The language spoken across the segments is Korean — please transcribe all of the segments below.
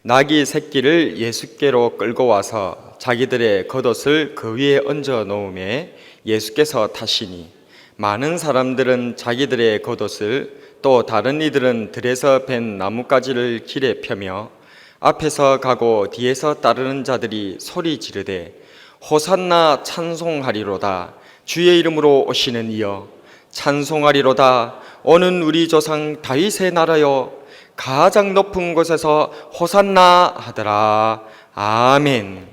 나귀 새끼를 예수께로 끌고 와서 자기들의 겉옷을 그 위에 얹어 놓음에 예수께서 타시니 많은 사람들은 자기들의 겉옷을 또 다른 이들은 들에서 벤 나뭇가지를 길에 펴며 앞에서 가고 뒤에서 따르는 자들이 소리 지르되 호산나 찬송하리로다. 주의 이름으로 오시는 이여 찬송하리로다. 오는 우리 조상 다윗의 나라여 가장 높은 곳에서 호산나 하더라. 아멘.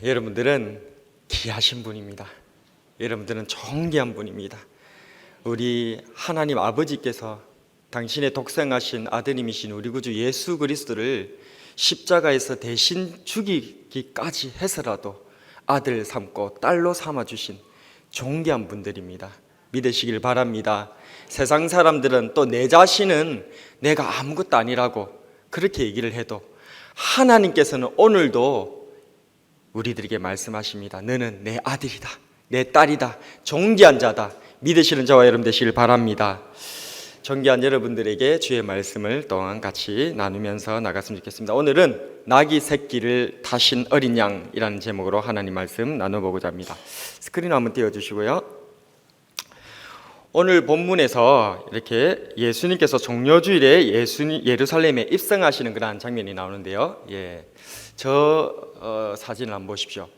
여러분들은 귀하신 분입니다. 여러분들은 존귀한 분입니다. 우리 하나님 아버지께서 당신의 독생하신 아드님이신 우리 구주 예수 그리스도를 십자가에서 대신 죽이기까지 해서라도 아들 삼고 딸로 삼아주신 존귀한 분들입니다. 믿으시길 바랍니다. 세상 사람들은 또 내 자신은 내가 아무것도 아니라고 그렇게 얘기를 해도 하나님께서는 오늘도 우리들에게 말씀하십니다. 너는 내 아들이다, 내 딸이다, 존귀한 자다. 믿으시는 저와 여러분 되시길 바랍니다. 존귀한 여러분들에게 주의 말씀을 또한 같이 나누면서 나갔으면 좋겠습니다. 오늘은 나귀 새끼를 타신 어린 양이라는 제목으로 하나님 말씀 나눠보고자 합니다. 스크린 한번 띄워주시고요. 오늘 본문에서 이렇게 예수님께서 종려주일에 예루살렘에 입성하시는 그러한 장면이 나오는데요. 사진을 한번 보십시오.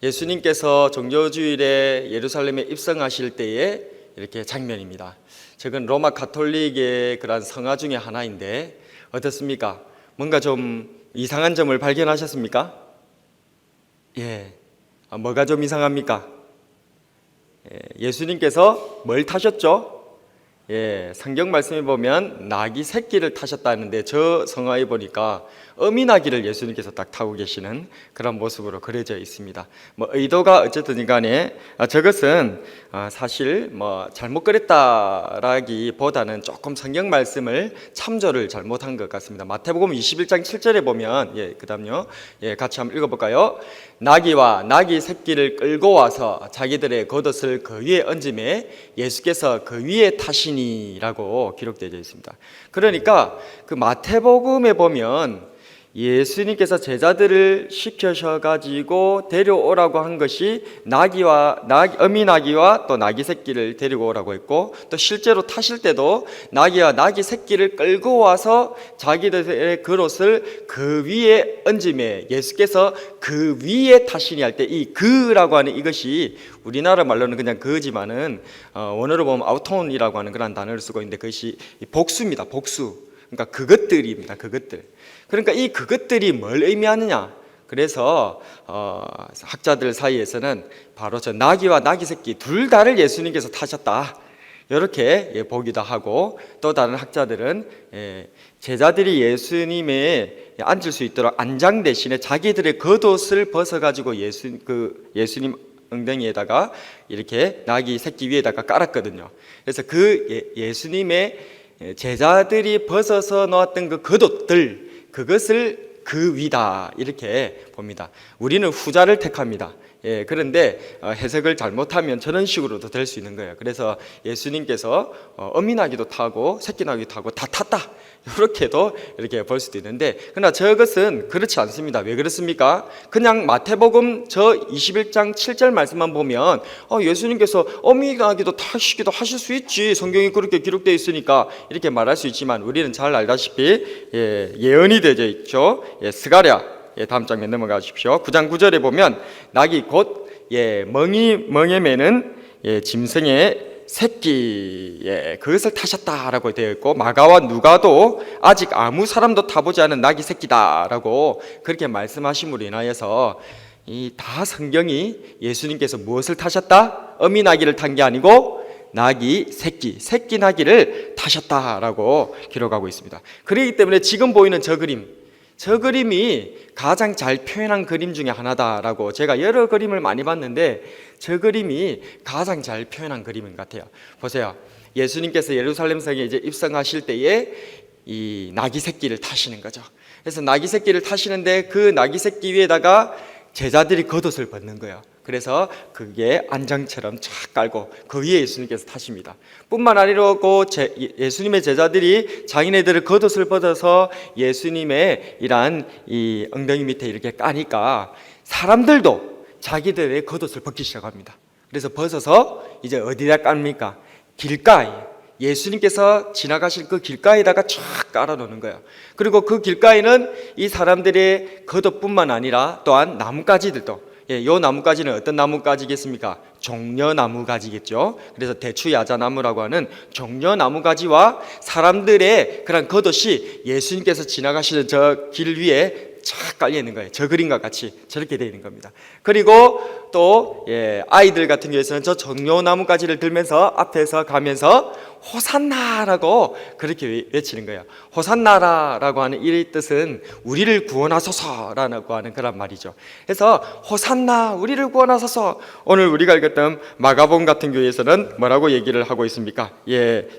예수님께서 종려주일에 예루살렘에 입성하실 때의 이렇게 장면입니다. 저건 로마 가톨릭의 그러한 성화 중에 하나인데 어떻습니까? 뭔가 좀 이상한 점을 발견하셨습니까? 뭐가 좀 이상합니까? 예수님께서 뭘 타셨죠? 성경 말씀에 보면 나귀 새끼를 타셨다는데 저 성화에 보니까 어미 나귀를 예수님께서 딱 타고 계시는 그런 모습으로 그려져 있습니다. 의도가 어쨌든 간에 저것은 사실 잘못 그렸다라기보다는 조금 성경 말씀을 참조를 잘못한 것 같습니다. 마태복음 21장 7절에 보면 그다음요. 같이 한번 읽어볼까요? 나귀와 나귀 새끼를 끌고 와서 자기들의 겉옷을 그 위에 얹음에 예수께서 그 위에 타시니라고 기록되어 있습니다. 그러니까 그 마태복음에 보면 예수님께서 제자들을 시켜셔가지고 데려오라고 한 것이 어미 나귀와 또 나귀 새끼를 데리고 오라고 했고, 또 실제로 타실 때도 나귀와 나귀 새끼를 끌고 와서 자기들의 겉옷을 그 위에 얹음에 예수께서 그 위에 타시니 할 때 이 그라고 하는 이것이 우리나라 말로는 그냥 그지만은 원어로 보면 아우톤이라고 하는 그런 단어를 쓰고 있는데 그것이 복수입니다. 복수. 그러니까 그것들입니다. 그것들. 그러니까 이 그것들이 뭘 의미하느냐? 그래서 학자들 사이에서는 바로 저 나귀와 나귀 새끼 둘 다를 예수님께서 타셨다 이렇게 보기도 하고, 또 다른 학자들은 제자들이 예수님에 앉을 수 있도록 안장 대신에 자기들의 겉옷을 벗어가지고 예수님 엉덩이에다가 이렇게 나귀 새끼 위에다가 깔았거든요. 그래서 그 예수님의 제자들이 벗어서 놓았던 그 겉옷들, 그것을 그 위다 이렇게 봅니다. 우리는 후자를 택합니다. 그런데 해석을 잘못하면 저런 식으로도 될 수 있는 거예요. 그래서 예수님께서 어미 나귀도 타고 새끼 나귀도 타고 다 탔다 이렇게도 이렇게 볼 수도 있는데, 그러나 저것은 그렇지 않습니다. 왜 그렇습니까? 그냥 마태복음 저 21장 7절 말씀만 보면 예수님께서 어미 나귀도 타시기도 하실 수 있지, 성경이 그렇게 기록되어 있으니까 이렇게 말할 수 있지만, 우리는 잘 알다시피 예언이 되어 있죠. 스가랴 다음 장면 넘어가 주십시오. 9장 9절에 보면 낙이 곧 멍에 매는 짐승의 새끼 그것을 타셨다라고 되어 있고, 마가와 누가도 아직 아무 사람도 타보지 않은 낙이 새끼다라고 그렇게 말씀하심으로 인하여서 이 다 성경이 예수님께서 무엇을 타셨다? 어미 나귀를 탄 게 아니고 나귀 새끼 나귀를 타셨다라고 기록하고 있습니다. 그렇기 때문에 지금 보이는 저 그림이 가장 잘 표현한 그림 중에 하나다라고, 제가 여러 그림을 많이 봤는데 저 그림이 가장 잘 표현한 그림인 것 같아요. 보세요. 예수님께서 예루살렘 성에 이제 입성하실 때에 이 나귀 새끼를 타시는 거죠. 그래서 나귀 새끼를 타시는데 그 나귀 새끼 위에다가 제자들이 겉옷을 벗는 거예요. 그래서 그게 안장처럼 쫙 깔고 그 위에 예수님께서 타십니다. 뿐만 아니고 예수님의 제자들이 자기네들의 겉옷을 벗어서 예수님의 이러한 이 엉덩이 밑에 이렇게 까니까 사람들도 자기들의 겉옷을 벗기 시작합니다. 그래서 벗어서 이제 어디다 깝니까? 길가에, 예수님께서 지나가실 그 길가에다가 쫙 깔아놓는 거예요. 그리고 그 길가에는 이 사람들의 겉옷뿐만 아니라 또한 나뭇가지들도, 요 나뭇가지는 어떤 나뭇가지겠습니까? 종려나무가지겠죠. 그래서 대추야자나무라고 하는 종려나무가지와 사람들의 그런 겉옷이 예수님께서 지나가시는 저 길 위에 쫙 깔려 있는 거예요. 저 그림과 같이 저렇게 되어 있는 겁니다. 그리고 또 아이들 같은 경우에는 저 종려나무가지를 들면서 앞에서 가면서 호산나라고 그렇게 외치는 거예요. 호산나라라고 하는 이 뜻은 우리를 구원하소서라고 하는 그런 말이죠. 그래서 호산나, 우리를 구원하소서. 오늘 우리가 읽었던 마가복음 같은 경우에서는 뭐라고 얘기를 하고 있습니까?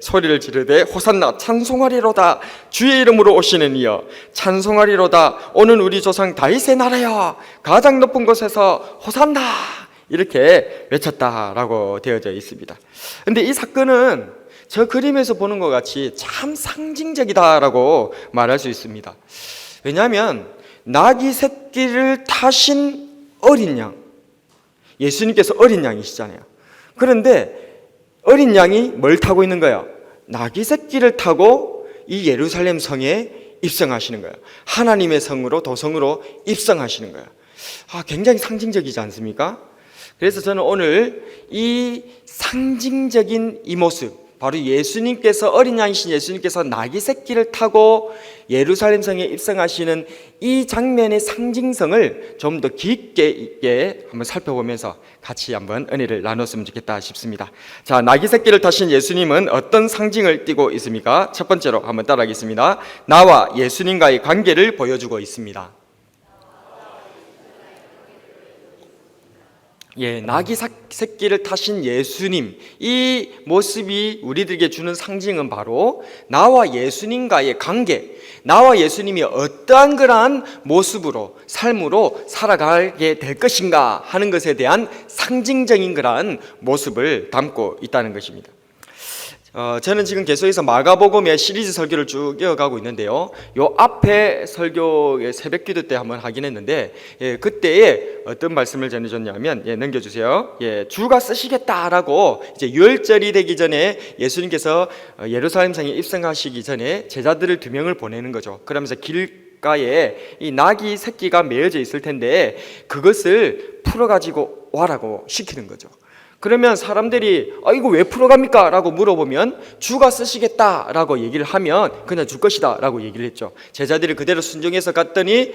소리를 지르되 호산나, 찬송하리로다. 주의 이름으로 오시는 이여 찬송하리로다. 오늘 우리 조상 다윗의 나라여 가장 높은 곳에서 호산나, 이렇게 외쳤다라고 되어져 있습니다. 근데 이 사건은 저 그림에서 보는 것 같이 참 상징적이다라고 말할 수 있습니다. 왜냐하면 나귀 새끼를 타신 어린 양, 예수님께서 어린 양이시잖아요. 그런데 어린 양이 뭘 타고 있는 거예요? 나귀 새끼를 타고 이 예루살렘 성에 입성하시는 거예요. 하나님의 성으로, 도성으로 입성하시는 거예요. 굉장히 상징적이지 않습니까? 그래서 저는 오늘 이 상징적인 이 모습, 바로 예수님께서, 어린 양이신 예수님께서 나귀 새끼를 타고 예루살렘 성에 입성하시는 이 장면의 상징성을 좀 더 깊게 있게 한번 살펴보면서 같이 한번 은혜를 나눴으면 좋겠다 싶습니다. 자, 나귀 새끼를 타신 예수님은 어떤 상징을 띠고 있습니까? 첫 번째로 한번 따라하겠습니다. 나와 예수님과의 관계를 보여주고 있습니다. 나귀 새끼를 타신 예수님, 이 모습이 우리들에게 주는 상징은 바로 나와 예수님과의 관계, 나와 예수님이 어떠한 그러한 모습으로, 삶으로 살아가게 될 것인가 하는 것에 대한 상징적인 그러한 모습을 담고 있다는 것입니다. 저는 지금 계속해서 마가복음의 시리즈 설교를 쭉 이어가고 있는데요. 요 앞에 설교의 새벽기도 때 한번 하긴 했는데, 그때에 어떤 말씀을 전해줬냐면, 넘겨주세요. 주가 쓰시겠다라고 이제 유월절이 되기 전에 예수님께서 예루살렘 성에 입성하시기 전에 제자들을 2명을 보내는 거죠. 그러면서 길가에 이 나귀 새끼가 메어져 있을 텐데 그것을 풀어가지고 와라고 시키는 거죠. 그러면 사람들이 이거 왜 풀어갑니까? 라고 물어보면 주가 쓰시겠다 라고 얘기를 하면 그냥 줄 것이다 라고 얘기를 했죠. 제자들이 그대로 순종해서 갔더니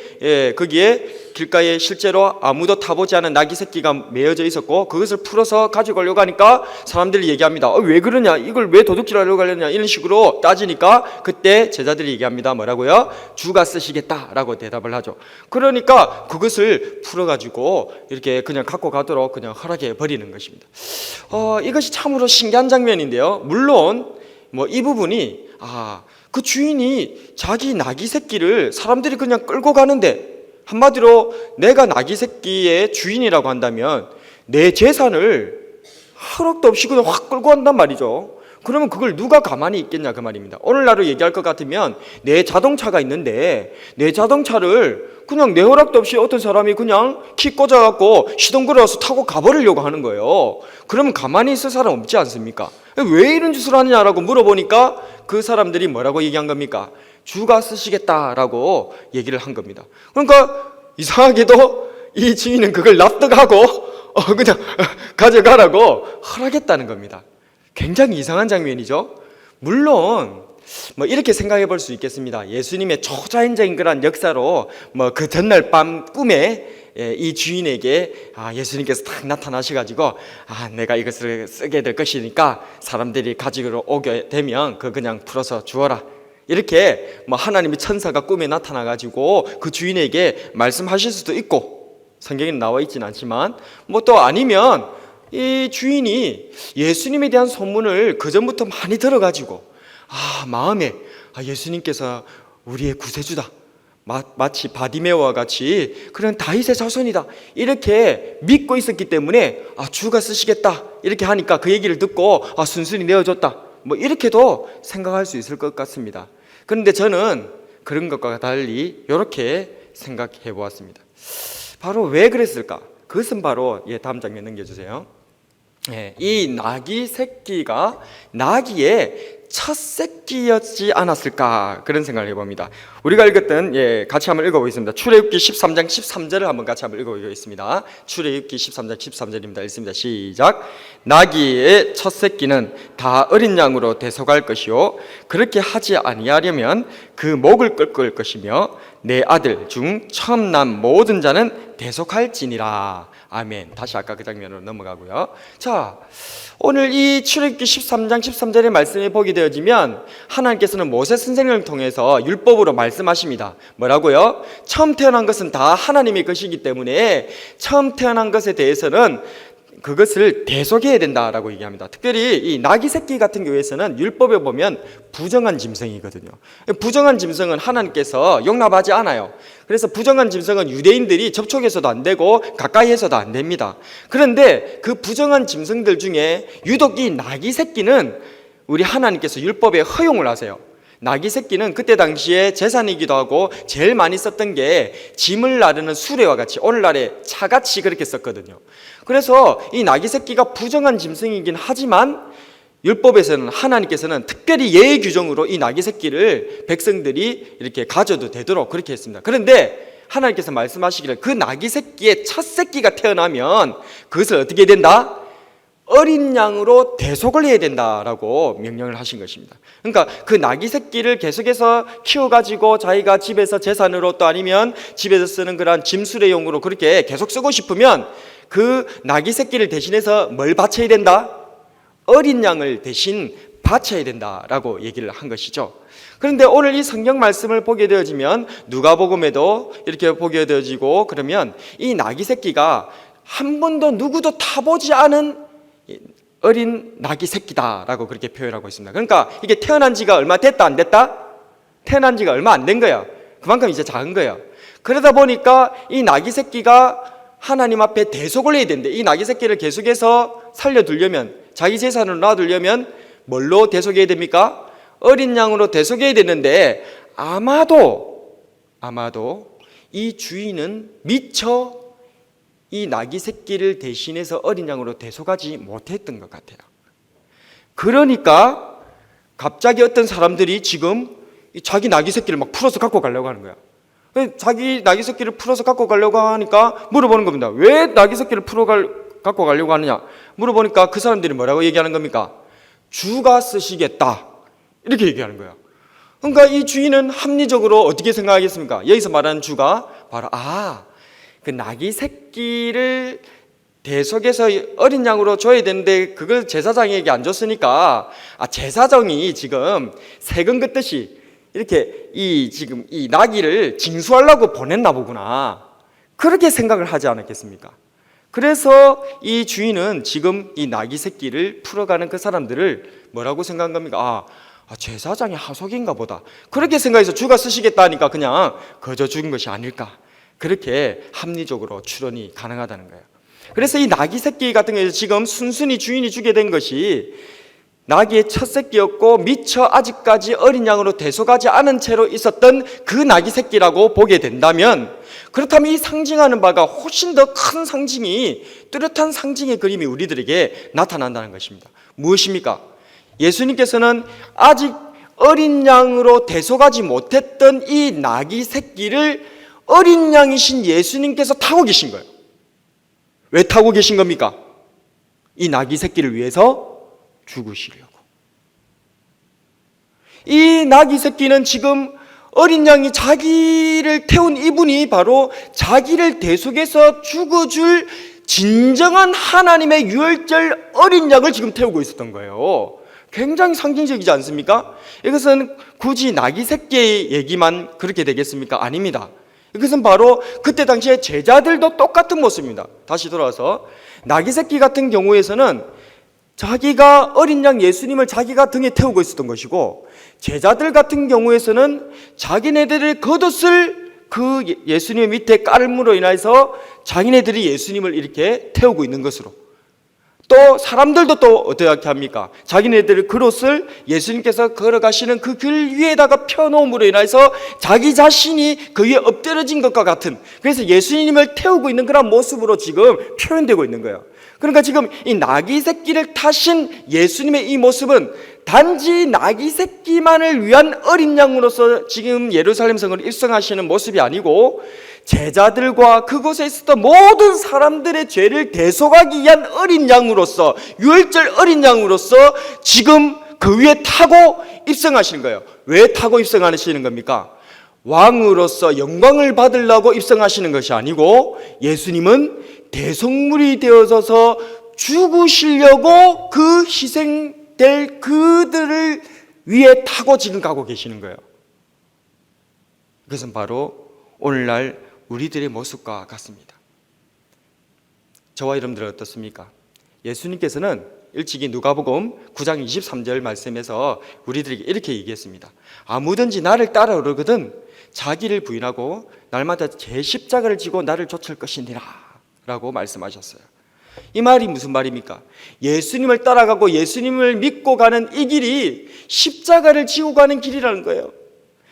거기에 길가에 실제로 아무도 타보지 않은 나귀 새끼가 메어져 있었고 그것을 풀어서 가지고 가려고 하니까 사람들이 얘기합니다. 왜 그러냐? 이걸 왜 도둑질 하려고 하려냐? 이런 식으로 따지니까 그때 제자들이 얘기합니다. 뭐라고요? 주가 쓰시겠다 라고 대답을 하죠. 그러니까 그것을 풀어가지고 이렇게 그냥 갖고 가도록 그냥 허락해 버리는 것입니다. 이것이 참으로 신기한 장면인데요. 물론 이 부분이 그 주인이 자기 나귀 새끼를 사람들이 그냥 끌고 가는데, 한마디로 내가 나귀 새끼의 주인이라고 한다면 내 재산을 허락도 없이 그냥 확 끌고 간단 말이죠. 그러면 그걸 누가 가만히 있겠냐 그 말입니다. 오늘날로 얘기할 것 같으면 내 자동차가 있는데 내 자동차를 그냥 내 허락도 없이 어떤 사람이 그냥 키 꽂아갖고 시동 걸어서 타고 가버리려고 하는 거예요. 그러면 가만히 있을 사람 없지 않습니까? 왜 이런 짓을 하느냐라고 물어보니까 그 사람들이 뭐라고 얘기한 겁니까? 주가 쓰시겠다라고 얘기를 한 겁니다. 그러니까 이상하게도 이 주인은 그걸 납득하고 그냥 가져가라고 허락했다는 겁니다. 굉장히 이상한 장면이죠. 물론 이렇게 생각해 볼 수 있겠습니다. 예수님의 초자연적인 그런 역사로 그 전날 밤 꿈에 이 주인에게 예수님께서 딱 나타나셔가지고 내가 이것을 쓰게 될 것이니까 사람들이 가지고 오게 되면 그냥 풀어서 주어라, 이렇게 하나님의 천사가 꿈에 나타나가지고 그 주인에게 말씀하실 수도 있고, 성경에는 나와 있지는 않지만 또 아니면 이 주인이 예수님에 대한 소문을 그전부터 많이 들어가지고 마음에 예수님께서 우리의 구세주다, 마치 바디메오와 같이 그런 다윗의 자손이다 이렇게 믿고 있었기 때문에 주가 쓰시겠다 이렇게 하니까 그 얘기를 듣고 순순히 내어줬다 뭐 이렇게도 생각할 수 있을 것 같습니다. 그런데 저는 그런 것과 달리 이렇게 생각해 보았습니다. 바로 왜 그랬을까? 그것은 바로 다음 장면 넘겨주세요. 이 나귀 새끼가 나귀의 첫 새끼였지 않았을까 그런 생각을 해봅니다. 우리가 읽었던 같이 한번 읽어보겠습니다. 출애굽기 13장 13절을 한번 같이 한번 읽어보겠습니다. 출애굽기 13장 13절입니다. 읽습니다. 시작. 나귀의 첫 새끼는 다 어린 양으로 대속할 것이요 그렇게 하지 아니하려면 그 목을 꺾을 것이며 내 아들 중 처음 난 모든 자는 대속할지니라. 아멘. 다시 아까 그 장면으로 넘어가고요. 자, 오늘 이 출애굽기 13장 13절의 말씀이 보게 되어지면 하나님께서는 모세 선생님을 통해서 율법으로 말씀하십니다. 뭐라고요? 처음 태어난 것은 다 하나님의 것이기 때문에 처음 태어난 것에 대해서는 그것을 대속해야 된다라고 얘기합니다. 특별히 이 나귀 새끼 같은 경우에서는 율법에 보면 부정한 짐승이거든요. 부정한 짐승은 하나님께서 용납하지 않아요. 그래서 부정한 짐승은 유대인들이 접촉해서도 안 되고 가까이 해서도 안 됩니다. 그런데 그 부정한 짐승들 중에 유독 이 나귀 새끼는 우리 하나님께서 율법에 허용을 하세요. 나귀 새끼는 그때 당시에 재산이기도 하고 제일 많이 썼던 게 짐을 나르는 수레와 같이 오늘날의 차같이 그렇게 썼거든요. 그래서 이 나귀 새끼가 부정한 짐승이긴 하지만 율법에서는 하나님께서는 특별히 예의 규정으로 이 나귀 새끼를 백성들이 이렇게 가져도 되도록 그렇게 했습니다. 그런데 하나님께서 말씀하시기를 그 나귀 새끼의 첫 새끼가 태어나면 그것을 어떻게 해야 된다? 어린 양으로 대속을 해야 된다라고 명령을 하신 것입니다. 그러니까 그 나귀 새끼를 계속해서 키워가지고 자기가 집에서 재산으로 또 아니면 집에서 쓰는 그런 짐수레용으로 그렇게 계속 쓰고 싶으면 그 나귀 새끼를 대신해서 뭘 바쳐야 된다? 어린 양을 대신 바쳐야 된다라고 얘기를 한 것이죠. 그런데 오늘 이 성경 말씀을 보게 되어지면 누가복음에도 이렇게 보게 되어지고 그러면 이 나귀 새끼가 한 번도 누구도 타보지 않은 어린 나귀 새끼다라고 그렇게 표현하고 있습니다. 그러니까 이게 태어난 지가 얼마 됐다 안 됐다? 태어난 지가 얼마 안 된 거야. 그만큼 이제 작은 거야. 그러다 보니까 이 나귀 새끼가 하나님 앞에 대속을 해야 되는데 이 나귀 새끼를 계속해서 살려두려면 자기 재산으로 놔두려면 뭘로 대속해야 됩니까? 어린 양으로 대속해야 되는데 아마도 이 주인은 미처 이 나귀 새끼를 대신해서 어린 양으로 대속하지 못했던 것 같아요. 그러니까 갑자기 어떤 사람들이 지금 자기 나귀 새끼를 막 풀어서 갖고 가려고 하는 거야. 자기 나귀 새끼를 풀어서 갖고 가려고 하니까 물어보는 겁니다. 왜 나귀 새끼를 갖고 가려고 하느냐 물어보니까 그 사람들이 뭐라고 얘기하는 겁니까? 주가 쓰시겠다 이렇게 얘기하는 거야. 그러니까 이 주인은 합리적으로 어떻게 생각하겠습니까? 여기서 말하는 주가 바로 그 나귀 새끼를 대속해서 어린 양으로 줘야 되는데 그걸 제사장에게 안 줬으니까 제사장이 지금 세금 긋듯이 이렇게 지금 이 나귀를 징수하려고 보냈나 보구나 그렇게 생각을 하지 않았겠습니까? 그래서 이 주인은 지금 이 나귀 새끼를 풀어가는 그 사람들을 뭐라고 생각한 겁니까? 제사장의 하속인가 보다 그렇게 생각해서 주가 쓰시겠다 하니까 그냥 거저 죽은 것이 아닐까 그렇게 합리적으로 추론이 가능하다는 거예요. 그래서 이 나귀 새끼 같은 경우에 지금 순순히 주인이 주게 된 것이 나귀의 첫 새끼였고 미처 아직까지 어린 양으로 대속하지 않은 채로 있었던 그 나귀 새끼라고 보게 된다면 그렇다면 이 상징하는 바가 훨씬 더 큰 상징이 뚜렷한 상징의 그림이 우리들에게 나타난다는 것입니다. 무엇입니까? 예수님께서는 아직 어린 양으로 대속하지 못했던 이 나귀 새끼를 어린 양이신 예수님께서 타고 계신 거예요. 왜 타고 계신 겁니까? 이 나귀 새끼를 위해서 죽으시려고. 이 나귀 새끼는 지금 어린 양이 자기를 태운 이분이 바로 자기를 대속해서 죽어줄 진정한 하나님의 유월절 어린 양을 지금 태우고 있었던 거예요. 굉장히 상징적이지 않습니까? 이것은 굳이 나귀 새끼의 얘기만 그렇게 되겠습니까? 아닙니다. 이것은 바로 그때 당시에 제자들도 똑같은 모습입니다. 다시 돌아와서 나귀 새끼 같은 경우에서는 자기가 어린 양 예수님을 자기가 등에 태우고 있었던 것이고 제자들 같은 경우에서는 자기네들의 겉옷을 그 예수님의 밑에 깔음으로 인해서 자기네들이 예수님을 이렇게 태우고 있는 것으로, 또 사람들도 또 어떻게 합니까? 자기네들의 그릇을 예수님께서 걸어가시는 그 길 위에다가 펴놓음으로 인해서 자기 자신이 그 위에 엎드려진 것과 같은, 그래서 예수님을 태우고 있는 그런 모습으로 지금 표현되고 있는 거예요. 그러니까 지금 이 나귀 새끼를 타신 예수님의 이 모습은 단지 나귀 새끼만을 위한 어린 양으로서 지금 예루살렘 성을 입성하시는 모습이 아니고, 제자들과 그곳에 있었던 모든 사람들의 죄를 대속하기 위한 어린 양으로서, 유월절 어린 양으로서 지금 그 위에 타고 입성하시는 거예요. 왜 타고 입성하시는 겁니까? 왕으로서 영광을 받으려고 입성하시는 것이 아니고, 예수님은 대속물이 되어져서 죽으시려고 그 희생될 그들을 위에 타고 지금 가고 계시는 거예요. 그것은 바로 오늘날 우리들의 모습과 같습니다. 저와 여러분들은 어떻습니까? 예수님께서는 일찍이 누가복음 9장 23절 말씀에서 우리들에게 이렇게 얘기했습니다. 아무든지 나를 따라오거든 자기를 부인하고 날마다 제 십자가를 지고 나를 좇을 것이니라 라고 말씀하셨어요. 이 말이 무슨 말입니까? 예수님을 따라가고 예수님을 믿고 가는 이 길이 십자가를 지고 가는 길이라는 거예요.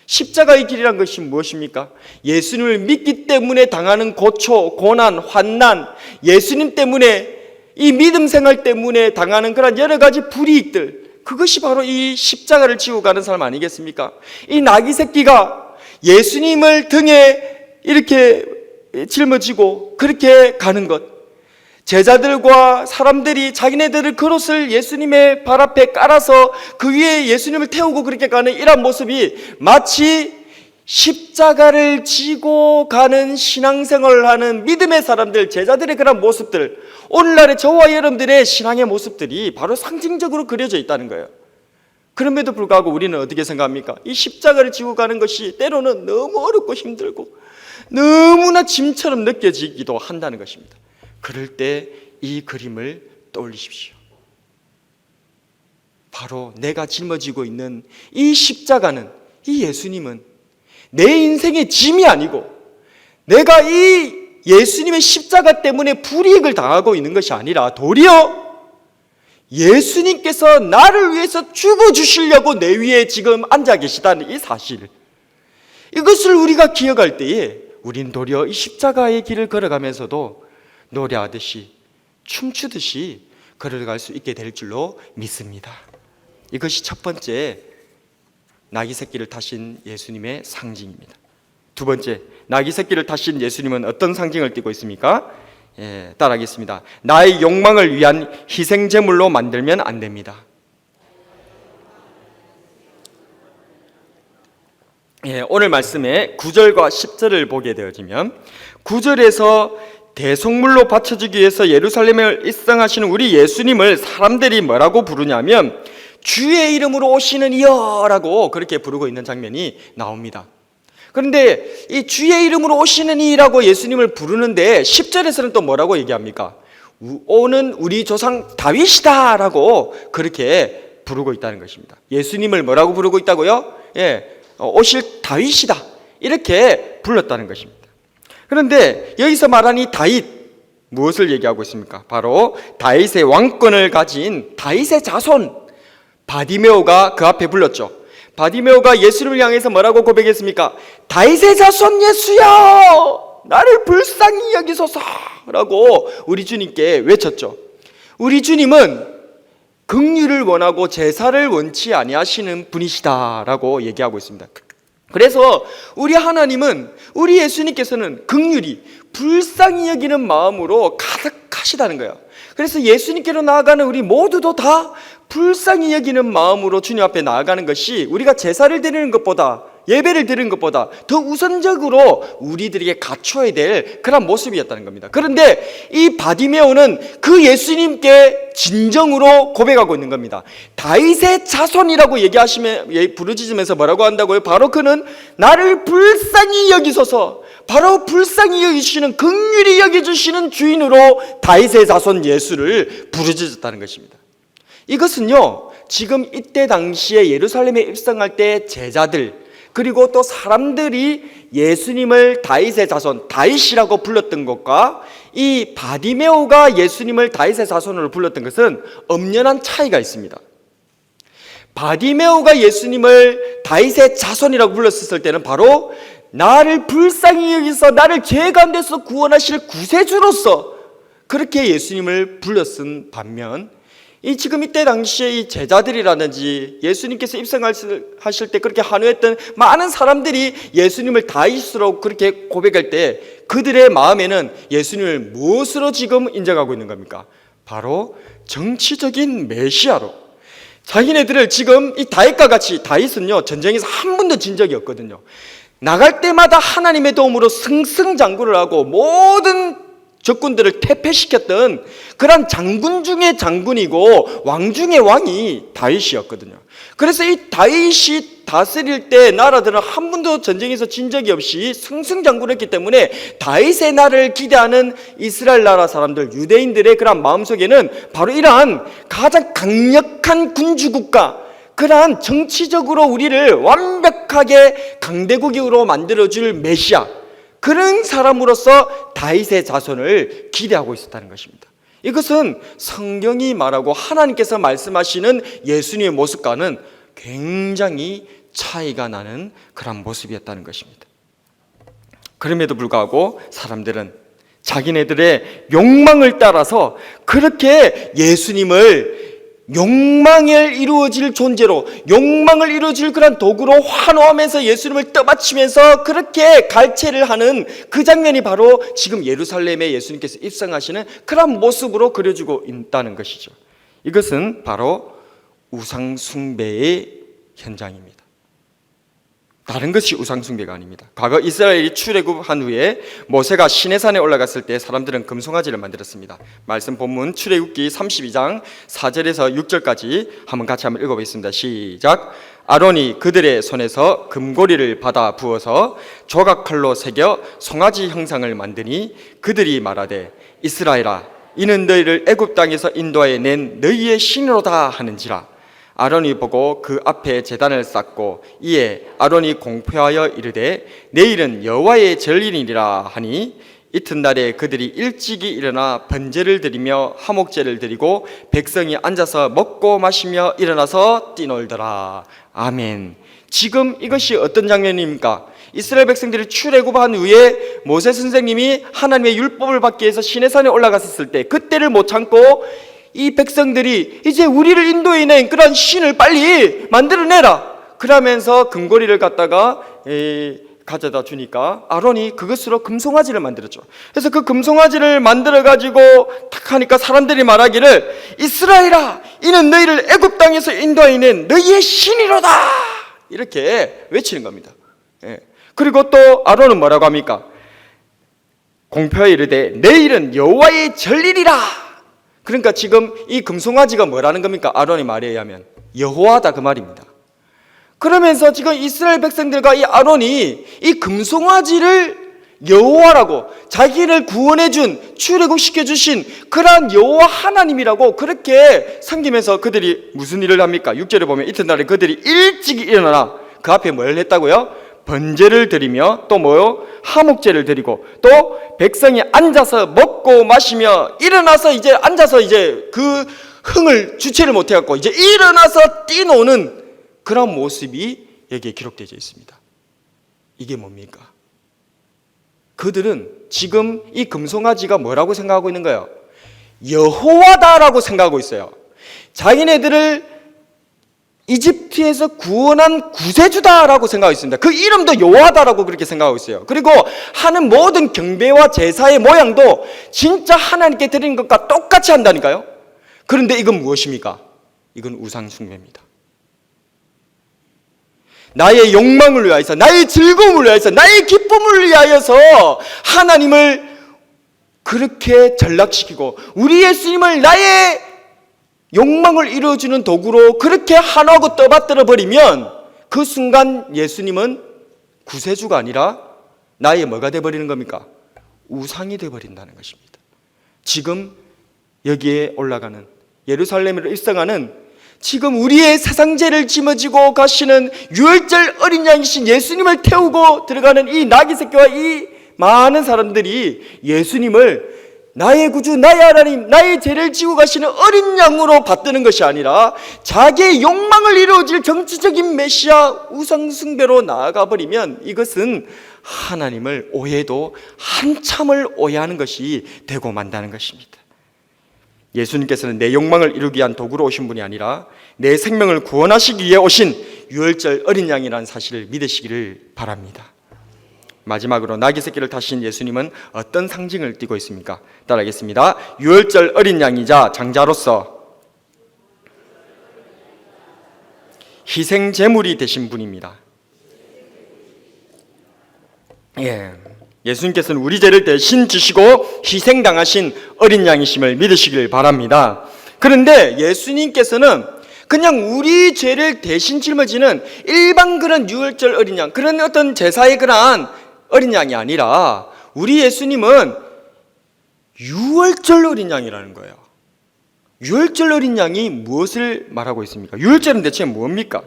십자가의 길이란 것이 무엇입니까? 예수님을 믿기 때문에 당하는 고초, 고난, 환난, 예수님 때문에, 이 믿음 생활 때문에 당하는 그런 여러 가지 불이익들, 그것이 바로 이 십자가를 지고 가는 사람 아니겠습니까? 이 나귀 새끼가 예수님을 등에 이렇게 짊어지고 그렇게 가는 것, 제자들과 사람들이 자기네들의 그릇을 예수님의 발 앞에 깔아서 그 위에 예수님을 태우고 그렇게 가는 이런 모습이 마치 십자가를 지고 가는 신앙생활을 하는 믿음의 사람들, 제자들의 그런 모습들, 오늘날의 저와 여러분들의 신앙의 모습들이 바로 상징적으로 그려져 있다는 거예요. 그럼에도 불구하고 우리는 어떻게 생각합니까? 이 십자가를 지고 가는 것이 때로는 너무 어렵고 힘들고 너무나 짐처럼 느껴지기도 한다는 것입니다. 그럴 때 이 그림을 떠올리십시오. 바로 내가 짊어지고 있는 이 십자가는, 이 예수님은 내 인생의 짐이 아니고, 내가 이 예수님의 십자가 때문에 불이익을 당하고 있는 것이 아니라 도리어 예수님께서 나를 위해서 죽어주시려고 내 위에 지금 앉아 계시다는 이 사실, 이것을 우리가 기억할 때에 우린 도리어 이 십자가의 길을 걸어가면서도 노래하듯이 춤추듯이 걸어갈 수 있게 될 줄로 믿습니다. 이것이 첫 번째 나귀 새끼를 타신 예수님의 상징입니다. 두 번째, 나귀 새끼를 타신 예수님은 어떤 상징을 띠고 있습니까? 따라하겠습니다. 나의 욕망을 위한 희생 제물로 만들면 안 됩니다. 오늘 말씀에 9절과 10절을 보게 되어지면, 9절에서 대속물로 바쳐주기 위해서 예루살렘을 입성하시는 우리 예수님을 사람들이 뭐라고 부르냐면 주의 이름으로 오시는 이여라고 그렇게 부르고 있는 장면이 나옵니다. 그런데 이 주의 이름으로 오시는 이라고 예수님을 부르는데 10절에서는 또 뭐라고 얘기합니까? 오는 우리 조상 다윗이다 라고 그렇게 부르고 있다는 것입니다. 예수님을 뭐라고 부르고 있다고요? 오실 다윗이다 이렇게 불렀다는 것입니다. 그런데 여기서 말하는 이 다윗, 무엇을 얘기하고 있습니까? 바로 다윗의 왕권을 가진 다윗의 자손 바디메오가 그 앞에 불렀죠. 바디메오가 예수님을 향해서 뭐라고 고백했습니까? 다윗의 자손 예수여, 나를 불쌍히 여기소서 라고 우리 주님께 외쳤죠. 우리 주님은 긍휼을 원하고 제사를 원치 아니하시는 분이시다 라고 얘기하고 있습니다. 그래서 우리 하나님은, 우리 예수님께서는 긍휼이, 불쌍히 여기는 마음으로 가득하시다는 거예요. 그래서 예수님께로 나아가는 우리 모두도 다 불쌍히 여기는 마음으로 주님 앞에 나아가는 것이 우리가 제사를 드리는 것보다, 예배를 드리는 것보다 더 우선적으로 우리들에게 갖춰야 될 그런 모습이었다는 겁니다. 그런데 이 바디메오는 그 예수님께 진정으로 고백하고 있는 겁니다. 다윗의 자손이라고 얘기하시면, 부르짖으면서 뭐라고 한다고요? 바로 그는 나를 불쌍히 여기소서, 바로 불쌍히 여기시는, 긍휼히 여겨주시는 주인으로 다윗의 자손 예수를 부르짖었다는 것입니다. 이것은요, 지금 이때 당시에 예루살렘에 입성할 때 제자들, 그리고 또 사람들이 예수님을 다윗의 자손, 다윗이라고 불렀던 것과 이 바디메오가 예수님을 다윗의 자손으로 불렀던 것은 엄연한 차이가 있습니다. 바디메오가 예수님을 다윗의 자손이라고 불렀을 때는 바로 나를 불쌍히 여기서 나를 죄 가운데서 구원하실 구세주로서 그렇게 예수님을 불렀은 반면, 이 지금 이때 당시에 이 제자들이라든지 예수님께서 입성하실 때 그렇게 환호했던 많은 사람들이 예수님을 다윗으로 그렇게 고백할 때 그들의 마음에는 예수님을 무엇으로 지금 인정하고 있는 겁니까? 바로 정치적인 메시아로, 자기네들을 지금 이 다윗과 같이, 다윗은요 전쟁에서 한 번도 진 적이 없거든요. 나갈 때마다 하나님의 도움으로 승승장구를 하고 모든 적군들을 퇴폐시켰던 그런 장군 중의 장군이고 왕 중의 왕이 다윗이었거든요. 그래서 이 다윗이 다스릴 때 나라들은 한 번도 전쟁에서 진 적이 없이 승승장구했기 때문에 다윗의 날을 기대하는 이스라엘 나라 사람들, 유대인들의 그런 마음속에는 바로 이러한 가장 강력한 군주국가, 그러한 정치적으로 우리를 완벽하게 강대국으로 만들어줄 메시아, 그런 사람으로서 다윗의 자손을 기대하고 있었다는 것입니다. 이것은 성경이 말하고 하나님께서 말씀하시는 예수님의 모습과는 굉장히 차이가 나는 그런 모습이었다는 것입니다. 그럼에도 불구하고 사람들은 자기네들의 욕망을 따라서 그렇게 예수님을 욕망을 이루어질 존재로, 욕망을 이루어질 그런 도구로 환호하면서 예수님을 떠받치면서 그렇게 갈채를 하는 그 장면이 바로 지금 예루살렘에 예수님께서 입성하시는 그런 모습으로 그려지고 있다는 것이죠. 이것은 바로 우상숭배의 현장입니다. 다른 것이 우상숭배가 아닙니다. 과거 이스라엘이 출애굽한 후에 모세가 시내산에 올라갔을 때 사람들은 금송아지를 만들었습니다. 말씀 본문 출애굽기 32장 4절에서 6절까지 한번 같이 한번 읽어보겠습니다. 시작. 아론이 그들의 손에서 금고리를 받아 부어서 조각칼로 새겨 송아지 형상을 만드니 그들이 말하되 이스라엘아, 이는 너희를 애굽 땅에서 인도하여 낸 너희의 신이로다 하는지라. 아론이 보고 그 앞에 제단을 쌓고 이에 아론이 공표하여 이르되 내일은 여호와의 절일이니라 하니 이튿날에 그들이 일찍이 일어나 번제를 드리며 화목제를 드리고 백성이 앉아서 먹고 마시며 일어나서 뛰놀더라. 아멘. 지금 이것이 어떤 장면입니까? 이스라엘 백성들이 출애굽한 후에 모세 선생님이 하나님의 율법을 받기 위해서 시내산에 올라갔었을 때 그때를 못 참고 이 백성들이 이제 우리를 인도해낸 그런 신을 빨리 만들어내라 그러면서 금고리를 갖다가 가져다 주니까 아론이 그것으로 금송아지를 만들었죠. 그래서 그 금송아지를 만들어 가지고 탁 하니까 사람들이 말하기를 이스라엘아, 이는 너희를 애굽 땅에서 인도해낸 너희의 신이로다 이렇게 외치는 겁니다. 그리고 또 아론은 뭐라고 합니까? 공표에 이르되 내일은 여호와의 절일이라. 그러니까 지금 이 금송아지가 뭐라는 겁니까? 아론의 말에 의하면 여호와다 그 말입니다. 그러면서 지금 이스라엘 백성들과 이 아론이 이 금송아지를 여호와라고, 자기를 구원해준, 출애굽시켜주신 그러한 여호와 하나님이라고 그렇게 섬기면서 그들이 무슨 일을 합니까? 6절에 보면 이튿날에 그들이 일찍 일어나라. 그 앞에 뭘 했다고요? 번제를 드리며 또 뭐요? 화목제를 드리고 또 백성이 앉아서 먹고 마시며 일어나서 이제 앉아서 이제 그 흥을 주체를 못해갖고 이제 일어나서 뛰노는 그런 모습이 여기에 기록되어 있습니다. 이게 뭡니까? 그들은 지금 이 금송아지가 뭐라고 생각하고 있는 거예요? 여호와다라고 생각하고 있어요. 자기네들을 이집트에서 구원한 구세주다라고 생각하고 있습니다. 그 이름도 여호와다라고 그렇게 생각하고 있어요. 그리고 하는 모든 경배와 제사의 모양도 진짜 하나님께 드리는 것과 똑같이 한다니까요. 그런데 이건 무엇입니까? 이건 우상숭배입니다. 나의 욕망을 위하여서, 나의 즐거움을 위하여서, 나의 기쁨을 위하여서 하나님을 그렇게 전락시키고 우리 예수님을 나의 욕망을 이루어주는 도구로 그렇게 환호하고 떠받들어 버리면 그 순간 예수님은 구세주가 아니라 나의 뭐가 되어버리는 겁니까? 우상이 되어버린다는 것입니다. 지금 여기에 올라가는 예루살렘으로 입성하는 지금 우리의 세상죄를 짊어지고 가시는 유월절 어린 양이신 예수님을 태우고 들어가는 이 나귀 새끼와 이 많은 사람들이 예수님을 나의 구주, 나의 하나님, 나의 죄를 지고 가시는 어린 양으로 받드는 것이 아니라 자기의 욕망을 이루어질 정치적인 메시아 우상숭배로 나아가 버리면 이것은 하나님을 오해도 한참을 오해하는 것이 되고 만다는 것입니다. 예수님께서는 내 욕망을 이루기 위한 도구로 오신 분이 아니라 내 생명을 구원하시기 위해 오신 유월절 어린 양이라는 사실을 믿으시기를 바랍니다. 마지막으로 나귀 새끼를 타신 예수님은 어떤 상징을 띠고 있습니까? 따라하겠습니다. 유월절 어린 양이자 장자로서 희생 제물이 되신 분입니다. 예수님께서는 우리 죄를 대신 지시고 희생당하신 어린 양이심을 믿으시길 바랍니다. 그런데 예수님께서는 그냥 우리 죄를 대신 짊어지는 일반 그런 유월절 어린 양, 그런 어떤 제사의 그러한 어린 양이 아니라 우리 예수님은 유월절 어린 양이라는 거예요. 유월절 어린 양이 무엇을 말하고 있습니까? 유월절은 대체 뭡니까?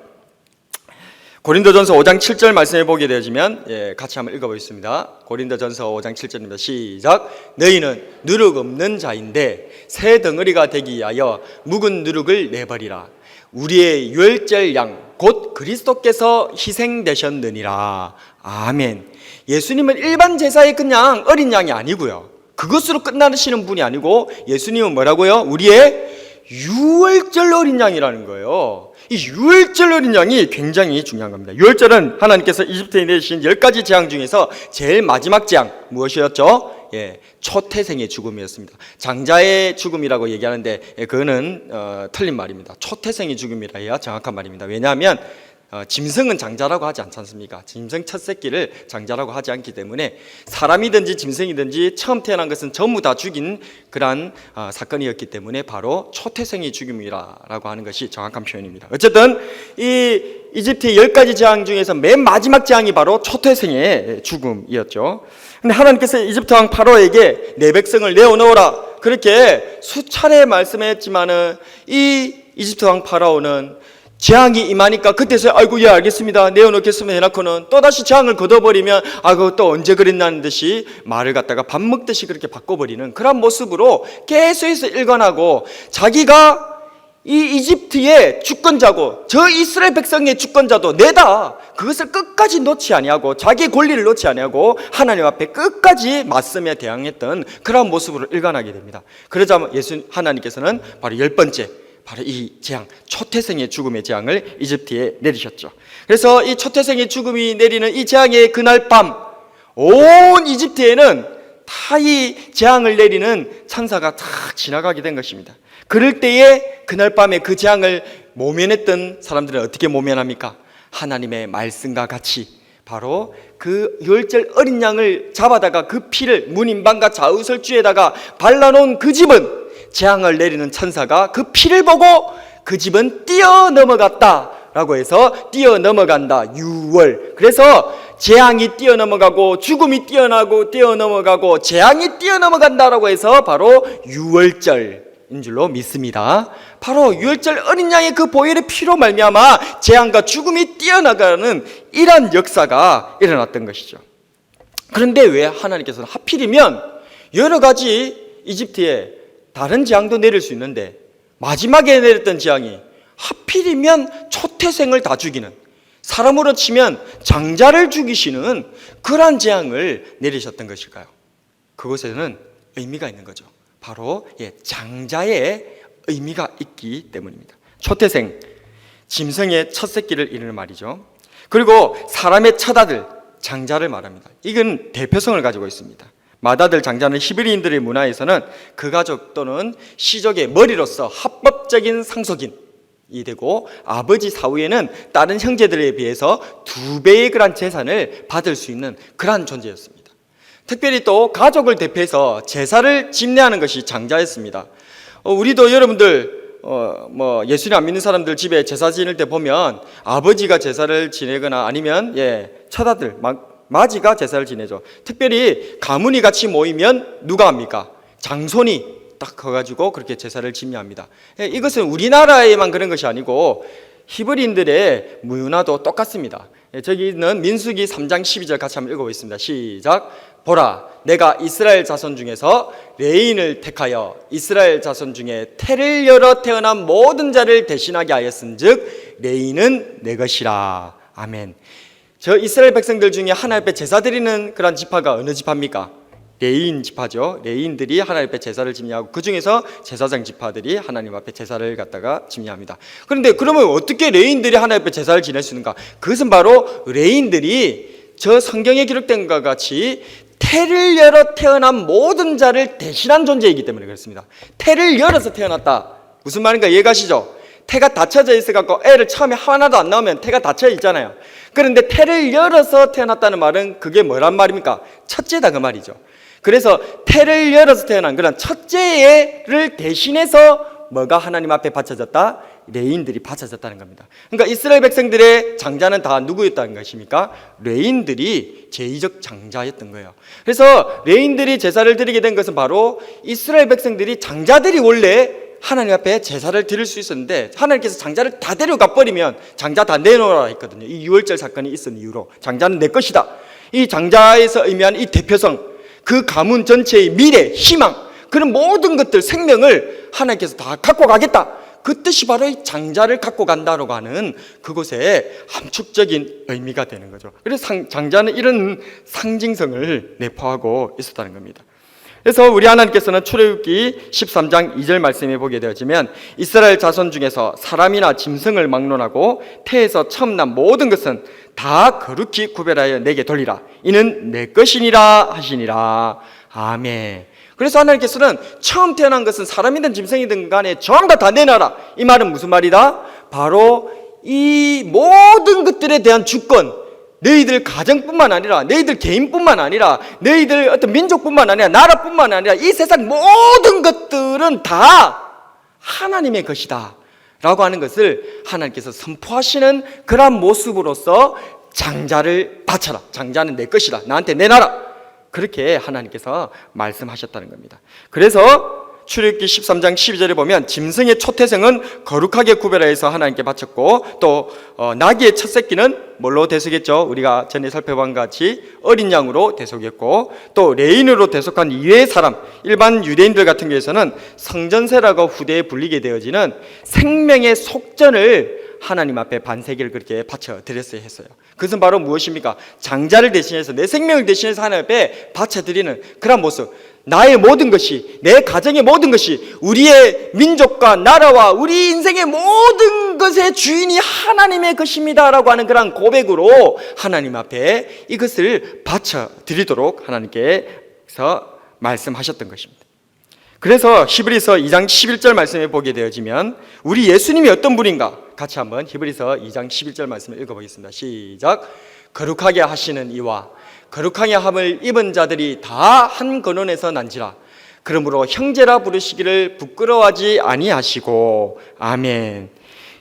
고린도전서 5장 7절 말씀해 보게 되어지면 같이 한번 읽어보겠습니다. 고린도전서 5장 7절입니다. 시작. 너희는 누룩 없는 자인데 새 덩어리가 되기 위하여 묵은 누룩을 내버리라. 우리의 유월절 양 곧 그리스도께서 희생되셨느니라. 아멘. 예수님은 일반 제사의 그냥 어린 양이 아니고요, 그것으로 끝나시는 분이 아니고 예수님은 뭐라고요? 우리의 유월절 어린 양이라는 거예요. 이 유월절 어린 양이 굉장히 중요한 겁니다. 유월절은 하나님께서 이집트에 내리신 10가지 재앙 중에서 제일 마지막 재앙 무엇이었죠? 초태생의 죽음이었습니다. 장자의 죽음이라고 얘기하는데 그거는 틀린 말입니다. 초태생의 죽음이라 해야 정확한 말입니다. 왜냐하면 짐승은 장자라고 하지 않지 않습니까? 짐승 첫 새끼를 장자라고 하지 않기 때문에 사람이든지 짐승이든지 처음 태어난 것은 전부 다 죽인 그러한 사건이었기 때문에 바로 초태생의 죽음이라고 하는 것이 정확한 표현입니다. 어쨌든 이 이집트의 10가지 재앙 중에서 맨 마지막 재앙이 바로 초태생의 죽음이었죠. 근데 하나님께서 이집트 왕 파로에게 내 백성을 내어놓으라 그렇게 수차례 말씀했지만은 이 이집트 왕 파라오는 재앙이 임하니까 그때서야 아이고 예 알겠습니다 내어놓겠습니다 해놓고는 또다시 재앙을 걷어버리면 아이고 또 언제 그랬나는 듯이 말을 갖다가 밥 먹듯이 그렇게 바꿔버리는 그런 모습으로 계속해서 일관하고 자기가 이 이집트의 주권자고 저 이스라엘 백성의 주권자도 내다 그것을 끝까지 놓지 아니하고 자기 권리를 놓지 아니하고 하나님 앞에 끝까지 맞서며 대항했던 그런 모습으로 일관하게 됩니다. 그러자 하나님께서는 바로 10번째 바로 이 재앙, 초태생의 죽음의 재앙을 이집트에 내리셨죠. 그래서 이 초태생의 죽음이 내리는 이 재앙의 그날 밤 온 이집트에는 다 이 재앙을 내리는 천사가 다 지나가게 된 것입니다. 그럴 때에 그날 밤에 그 재앙을 모면했던 사람들은 어떻게 모면합니까? 하나님의 말씀과 같이 바로 그 유월절 어린 양을 잡아다가 그 피를 문인방과 좌우설주에다가 발라놓은 그 집은 재앙을 내리는 천사가 그 피를 보고 그 집은 뛰어넘어갔다라고 해서 뛰어넘어간다 유월. 그래서 재앙이 뛰어넘어가고 죽음이 뛰어넘어가고 재앙이 뛰어넘어간다라고 해서 바로 유월절인 줄로 믿습니다. 바로 유월절 어린 양의 그 보혈의 피로 말미암아 재앙과 죽음이 뛰어나가는 이런 역사가 일어났던 것이죠. 그런데 왜 하나님께서는 하필이면 여러 가지 이집트에 다른 재앙도 내릴 수 있는데 마지막에 내렸던 재앙이 하필이면 초태생을 다 죽이는, 사람으로 치면 장자를 죽이시는 그러한 재앙을 내리셨던 것일까요? 그것에는 의미가 있는 거죠. 바로 장자의 의미가 있기 때문입니다. 초태생, 짐승의 첫 새끼를 이르는 말이죠. 그리고 사람의 첫 아들, 장자를 말합니다. 이건 대표성을 가지고 있습니다. 맏아들 장자는 히브리인들의 문화에서는 그 가족 또는 시족의 머리로서 합법적인 상속인이 되고 아버지 사후에는 다른 형제들에 비해서 2배의 그런 재산을 받을 수 있는 그러한 존재였습니다. 특별히 또 가족을 대표해서 제사를 집례하는 것이 장자였습니다. 우리도 여러분들 예수님 안 믿는 사람들 집에 제사 지낼 때 보면 아버지가 제사를 지내거나 아니면 첫아들 마지가 제사를 지내죠. 특별히 가문이 같이 모이면 누가 합니까? 장손이 딱 커가지고 그렇게 제사를 지내합니다. 이것은 우리나라에만 그런 것이 아니고 히브리인들의 문화도 똑같습니다. 저기는 민수기 3장 12절 같이 한번 읽어보겠습니다. 시작. 보라, 내가 이스라엘 자손 중에서 레인을 택하여 이스라엘 자손 중에 태를 열어 태어난 모든 자를 대신하게 하였은즉 레인은 내 것이라. 아멘. 저 이스라엘 백성들 중에 하나님 앞에 제사 드리는 그런 지파가 어느 지파입니까? 레인 지파죠. 레인들이 하나님 앞에 제사를 지내하고 그 중에서 제사장 지파들이 하나님 앞에 제사를 갖다가 지내합니다. 그런데 그러면 어떻게 레인들이 하나님 앞에 제사를 지낼 수 있는가? 그것은 바로 레인들이 저 성경에 기록된 것과 같이 태를 열어 태어난 모든 자를 대신한 존재이기 때문에 그렇습니다. 태를 열어서 태어났다. 무슨 말인가 이해가시죠? 태가 닫혀져 있어갖고 애를 처음에 하나도 안 나오면 태가 닫혀 있잖아요. 그런데 태를 열어서 태어났다는 말은 그게 뭐란 말입니까? 첫째다 그 말이죠. 그래서 태를 열어서 태어난 그런 첫째를 대신해서 뭐가 하나님 앞에 바쳐졌다? 레인들이 바쳐졌다는 겁니다. 그러니까 이스라엘 백성들의 장자는 다 누구였다는 것입니까? 레인들이 제2적 장자였던 거예요. 그래서 레인들이 제사를 드리게 된 것은 바로 이스라엘 백성들이 장자들이 원래 하나님 앞에 제사를 드릴 수 있었는데 하나님께서 장자를 다 데려가 버리면 장자 다 내놓으라 했거든요. 이 유월절 사건이 있은 이유로 장자는 내 것이다. 이 장자에서 의미하는 이 대표성, 그 가문 전체의 미래, 희망, 그런 모든 것들, 생명을 하나님께서 다 갖고 가겠다. 그 뜻이 바로 이 장자를 갖고 간다라고 하는 그곳에 함축적인 의미가 되는 거죠. 그래서 장자는 이런 상징성을 내포하고 있었다는 겁니다. 그래서 우리 하나님께서는 출애굽기 13장 2절 말씀에 보게 되어지면 이스라엘 자손 중에서 사람이나 짐승을 막론하고 태에서 처음 난 모든 것은 다 거룩히 구별하여 내게 돌리라. 이는 내 것이니라 하시니라. 아멘. 그래서 하나님께서는 처음 태어난 것은 사람이든 짐승이든 간에 전부 다 내놔라. 이 말은 무슨 말이다? 바로 이 모든 것들에 대한 주권, 너희들 가정뿐만 아니라 너희들 개인뿐만 아니라 너희들 어떤 민족뿐만 아니라 나라뿐만 아니라 이 세상 모든 것들은 다 하나님의 것이다 라고 하는 것을 하나님께서 선포하시는 그런 모습으로서 장자를 바쳐라. 장자는 내 것이다. 나한테 내놔라. 그렇게 하나님께서 말씀하셨다는 겁니다. 그래서 출애굽기 13장 12절에 보면 짐승의 초태생은 거룩하게 구별해서 하나님께 바쳤고 또 나귀의 첫 새끼는 뭘로 대속했죠? 우리가 전에 살펴본 것 같이 어린 양으로 대속했고 또 레인으로 대속한 이외의 사람, 일반 유대인들 같은 경우에서는 성전세라고 후대에 불리게 되어지는 생명의 속전을 하나님 앞에 반세기를 그렇게 바쳐 드렸어야 했어요. 그것은 바로 무엇입니까? 장자를 대신해서 내 생명을 대신해서 하나님 앞에 바쳐 드리는 그런 모습. 나의 모든 것이, 내 가정의 모든 것이, 우리의 민족과 나라와 우리 인생의 모든 것의 주인이 하나님의 것입니다 라고 하는 그런 고백으로 하나님 앞에 이것을 바쳐 드리도록 하나님께서 말씀하셨던 것입니다. 그래서 히브리서 2장 11절 말씀에 보게 되어지면 우리 예수님이 어떤 분인가 같이 한번 히브리서 2장 11절 말씀을 읽어보겠습니다. 시작. 거룩하게 하시는 이와 거룩하게 함을 입은 자들이 다 한 근원에서 난지라. 그러므로 형제라 부르시기를 부끄러워하지 아니하시고. 아멘.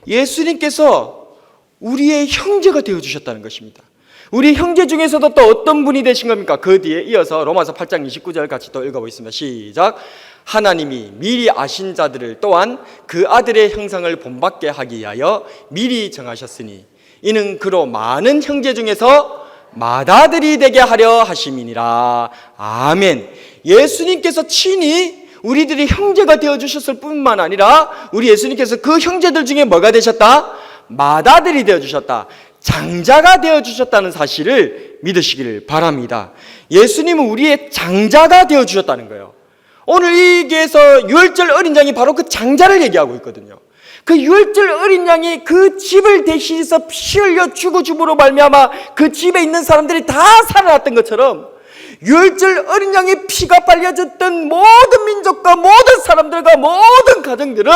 예수님께서 우리의 형제가 되어주셨다는 것입니다. 우리 형제 중에서도 또 어떤 분이 되신 겁니까? 그 뒤에 이어서 로마서 8장 29절 같이 또 읽어보겠습니다. 시작. 하나님이 미리 아신 자들을 또한 그 아들의 형상을 본받게 하기 위하여 미리 정하셨으니 이는 그로 많은 형제 중에서 맏아들이 되게 하려 하심이니라. 아멘. 예수님께서 친히 우리들이 형제가 되어주셨을 뿐만 아니라 우리 예수님께서 그 형제들 중에 뭐가 되셨다? 맏아들이 되어주셨다. 장자가 되어주셨다는 사실을 믿으시기를 바랍니다. 예수님은 우리의 장자가 되어주셨다는 거예요. 오늘 이 교회에서 유월절 어린 양이 바로 그 장자를 얘기하고 있거든요. 그 유월절 어린 양이 그 집을 대신해서 피 흘려 죽음으로 말미암아 그 집에 있는 사람들이 다 살아났던 것처럼 유월절 어린 양의 피가 빨려졌던 모든 민족과 모든 사람들과 모든 가정들은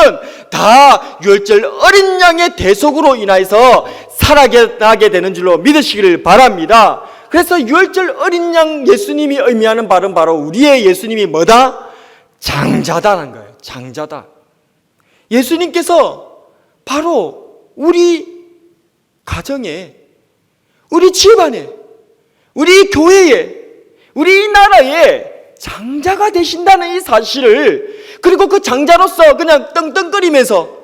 다 유월절 어린 양의 대속으로 인하여서 살아나게 되는 줄로 믿으시기를 바랍니다. 그래서 유월절 어린 양 예수님이 의미하는 바는 바로 우리의 예수님이 뭐다? 장자다라는 거예요. 장자다. 예수님께서 바로 우리 가정에, 우리 집안에, 우리 교회에, 우리 나라에 장자가 되신다는 이 사실을 그리고 그 장자로서 그냥 떵떵거리면서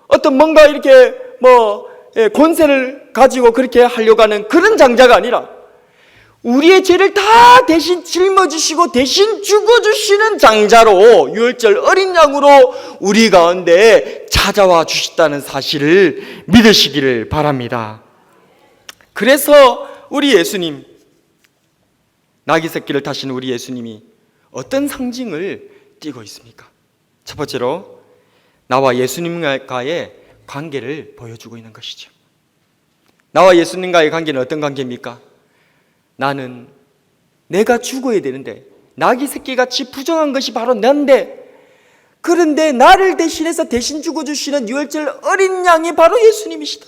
어떤 뭔가 이렇게 권세를 가지고 그렇게 하려고 하는 그런 장자가 아니라 우리의 죄를 다 대신 짊어지시고 대신 죽어주시는 장자로 유월절 어린 양으로 우리 가운데 찾아와 주셨다는 사실을 믿으시기를 바랍니다. 그래서 우리 예수님, 나귀 새끼를 타신 우리 예수님이 어떤 상징을 띠고 있습니까? 첫 번째로 나와 예수님과의 관계를 보여주고 있는 것이죠. 나와 예수님과의 관계는 어떤 관계입니까? 나는 내가 죽어야 되는데 나귀 새끼같이 부정한 것이 바로 난데, 그런데 나를 대신해서 대신 죽어주시는 유월절 어린 양이 바로 예수님이시다.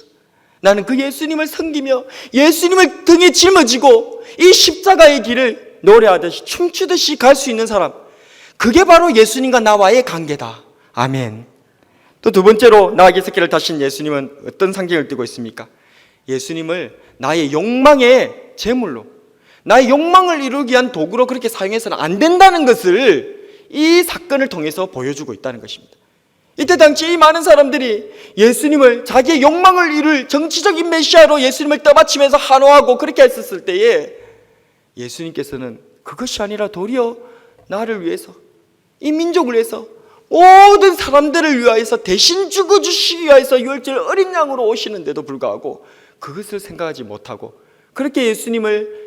나는 그 예수님을 섬기며 예수님을 등에 짊어지고 이 십자가의 길을 노래하듯이 춤추듯이 갈 수 있는 사람, 그게 바로 예수님과 나와의 관계다. 아멘. 또 두 번째로 나귀 새끼를 타신 예수님은 어떤 상징을 띠고 있습니까? 예수님을 나의 욕망의 제물로, 나의 욕망을 이루기 위한 도구로 그렇게 사용해서는 안 된다는 것을 이 사건을 통해서 보여주고 있다는 것입니다. 이때 당시 이 많은 사람들이 예수님을 자기의 욕망을 이룰 정치적인 메시아로 예수님을 떠받치면서 환호하고 그렇게 했었을 때에 예수님께서는 그것이 아니라 도리어 나를 위해서, 이 민족을 위해서, 모든 사람들을 위하여서 대신 죽어주시기 위하여서 유월절 어린 양으로 오시는데도 불구하고 그것을 생각하지 못하고 그렇게 예수님을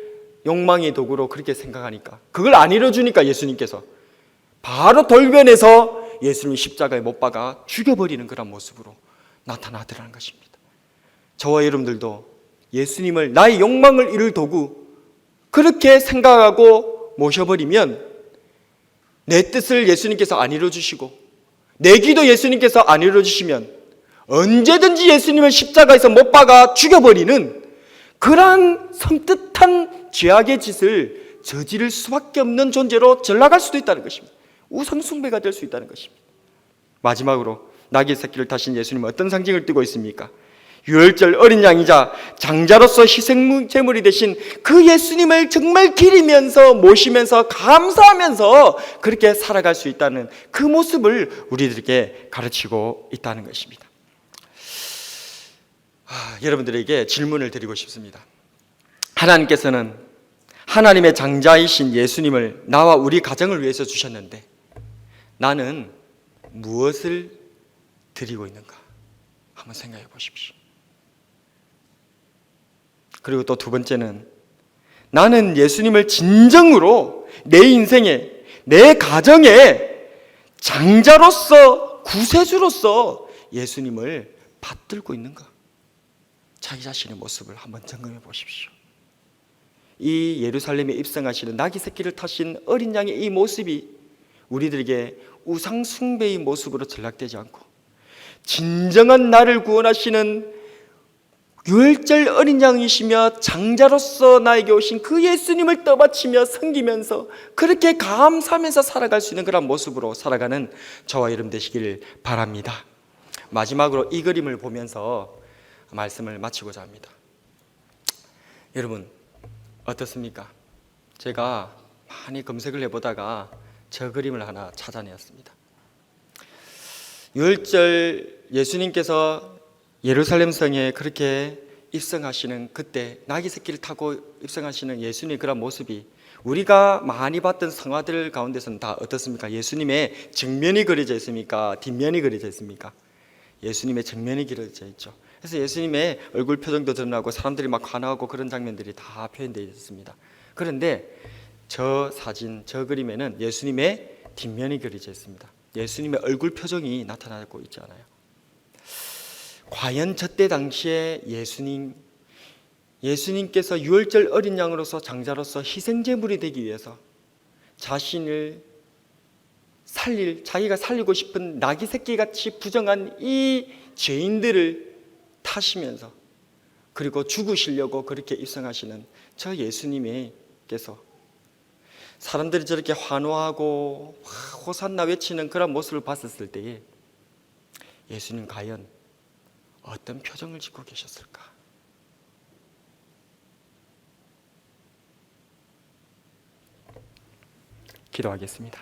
욕망의 도구로 그렇게 생각하니까, 그걸 안 이뤄주니까 예수님께서 바로 돌변해서 예수님을 십자가에 못 박아 죽여버리는 그런 모습으로 나타나더라는 것입니다. 저와 여러분들도 예수님을 나의 욕망을 이룰 도구 그렇게 생각하고 모셔버리면 내 뜻을 예수님께서 안 이뤄주시고 내 기도 예수님께서 안 이뤄주시면 언제든지 예수님을 십자가에서 못 박아 죽여버리는 그러한 섬뜩한 죄악의 짓을 저지를 수밖에 없는 존재로 전락할 수도 있다는 것입니다. 우상숭배가 될 수 있다는 것입니다. 마지막으로 나귀 새끼를 타신 예수님은 어떤 상징을 띠고 있습니까? 유월절 어린 양이자 장자로서 희생 제물이 되신 그 예수님을 정말 기리면서 모시면서 감사하면서 그렇게 살아갈 수 있다는 그 모습을 우리들에게 가르치고 있다는 것입니다. 여러분들에게 질문을 드리고 싶습니다. 하나님께서는 하나님의 장자이신 예수님을 나와 우리 가정을 위해서 주셨는데 나는 무엇을 드리고 있는가? 한번 생각해 보십시오. 그리고 또 두 번째는 나는 예수님을 진정으로 내 인생에, 내 가정에 장자로서, 구세주로서 예수님을 받들고 있는가? 자기 자신의 모습을 한번 점검해 보십시오. 이 예루살렘에 입성하시는 나귀 새끼를 타신 어린 양의 이 모습이 우리들에게 우상 숭배의 모습으로 전락되지 않고 진정한 나를 구원하시는 유월절 어린 양이시며 장자로서 나에게 오신 그 예수님을 떠받치며 섬기면서 그렇게 감사하면서 살아갈 수 있는 그런 모습으로 살아가는 저와 여러분 되시기를 바랍니다. 마지막으로 이 그림을 보면서 말씀을 마치고자 합니다. 여러분 어떻습니까? 제가 많이 검색을 해보다가 저 그림을 하나 찾아내었습니다. 유월절 예수님께서 예루살렘 성에 그렇게 입성하시는 그때 나귀 새끼를 타고 입성하시는 예수님의 그런 모습이 우리가 많이 봤던 성화들 가운데서는 다 어떻습니까? 예수님의 정면이 그려져 있습니까? 뒷면이 그려져 있습니까? 예수님의 정면이 그려져 있죠. 그래서 예수님의 얼굴 표정도 드러나고 사람들이 막 환호하고 그런 장면들이 다 표현되어 있습니다. 그런데 저 사진, 저 그림에는 예수님의 뒷면이 그려져 있습니다. 예수님의 얼굴 표정이 나타나고 있지 않아요. 과연 저때 당시에 예수님께서 유월절 어린 양으로서 장자로서 희생제물이 되기 위해서 자신을 자기가 살리고 싶은 나귀 새끼같이 부정한 이 죄인들을 타시면서 그리고 죽으시려고 그렇게 입성하시는 저 예수님께서 사람들이 저렇게 환호하고 호산나 외치는 그런 모습을 봤었을 때에 예수님 과연 어떤 표정을 짓고 계셨을까? 기도하겠습니다.